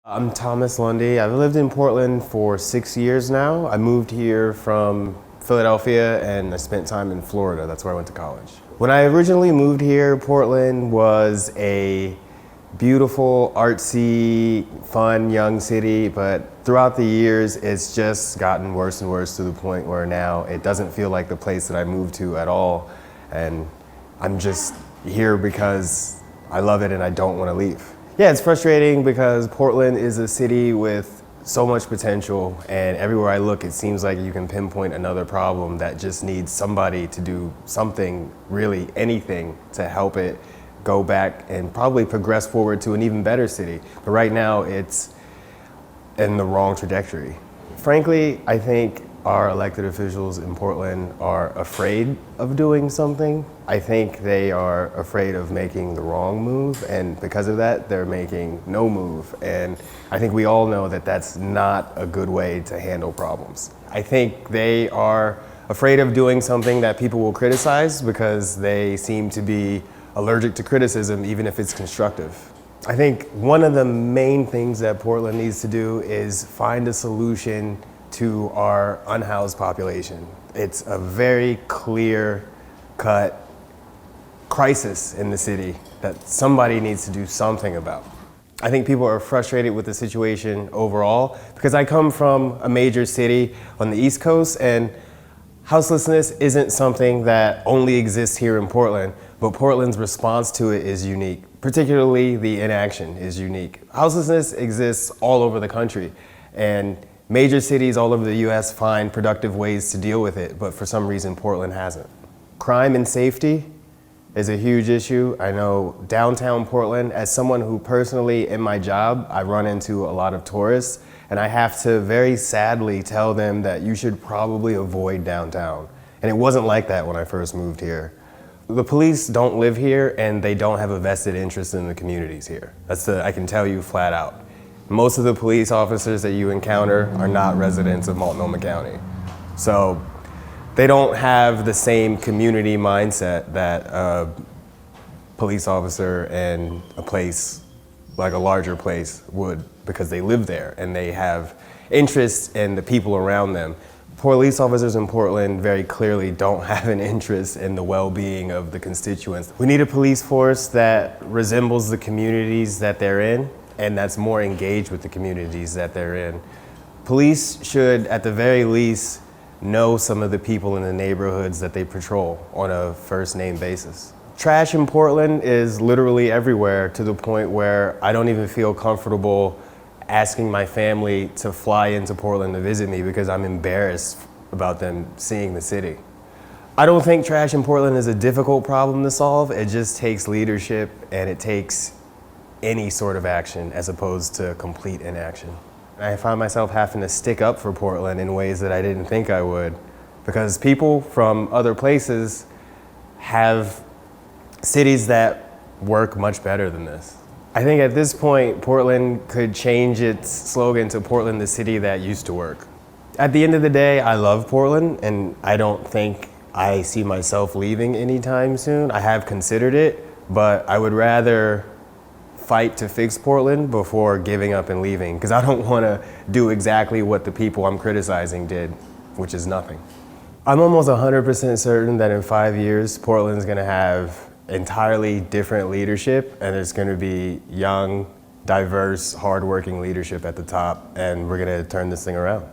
I'm Thomas Lundy. I've lived in Portland for 6 years now. I moved here from Philadelphia and I spent time in Florida. That's where I went to college. When I originally moved here, Portland was a beautiful, artsy, fun, young city, but throughout the years, it's just gotten worse and worse to the point where now it doesn't feel like the place that I moved to at all. And I'm just here because I love it and I don't want to leave. Yeah, it's frustrating because Portland is a city with so much potential, and everywhere I look, it seems like you can pinpoint another problem that just needs somebody to do something, really anything, to help it go back and probably progress forward to an even better city. But right now, it's in the wrong trajectory. Frankly, I think our elected officials in Portland are afraid of doing something. I think they are afraid of making the wrong move, and because of that, they're making no move. And I think we all know that that's not a good way to handle problems. I think they are afraid of doing something that people will criticize because they seem to be allergic to criticism, even if it's constructive. I think one of the main things that Portland needs to do is find a solution to our unhoused population. It's a very clear-cut crisis in the city that somebody needs to do something about. I think people are frustrated with the situation overall because I come from a major city on the East Coast, and houselessness isn't something that only exists here in Portland, but Portland's response to it is unique. Particularly the inaction is unique. Houselessness exists all over the country, and major cities all over the US find productive ways to deal with it, but for some reason Portland hasn't. Crime and safety is a huge issue. I know downtown Portland, as someone who personally in my job, I run into a lot of tourists, and I have to very sadly tell them that you should probably avoid downtown. And it wasn't like that when I first moved here. The police don't live here and they don't have a vested interest in the communities here. I can tell you flat out. Most of the police officers that you encounter are not residents of Multnomah County. So they don't have the same community mindset that a police officer in a place, like a larger place, would, because they live there and they have interest in the people around them. Police officers in Portland very clearly don't have an interest in the well-being of the constituents. We need a police force that resembles the communities that they're in, and that's more engaged with the communities that they're in. Police should, at the very least, know some of the people in the neighborhoods that they patrol on a first-name basis. Trash in Portland is literally everywhere, to the point where I don't even feel comfortable asking my family to fly into Portland to visit me because I'm embarrassed about them seeing the city. I don't think trash in Portland is a difficult problem to solve. It just takes leadership, and it takes any sort of action as opposed to complete inaction. I find myself having to stick up for Portland in ways that I didn't think I would, because people from other places have cities that work much better than this. I think at this point, Portland could change its slogan to Portland, the city that used to work. At the end of the day, I love Portland, and I don't think I see myself leaving anytime soon. I have considered it, but I would rather fight to fix Portland before giving up and leaving, because I don't want to do exactly what the people I'm criticizing did, which is nothing. I'm almost 100% certain that in 5 years, Portland's going to have entirely different leadership, and there's going to be young, diverse, hardworking leadership at the top, and we're going to turn this thing around.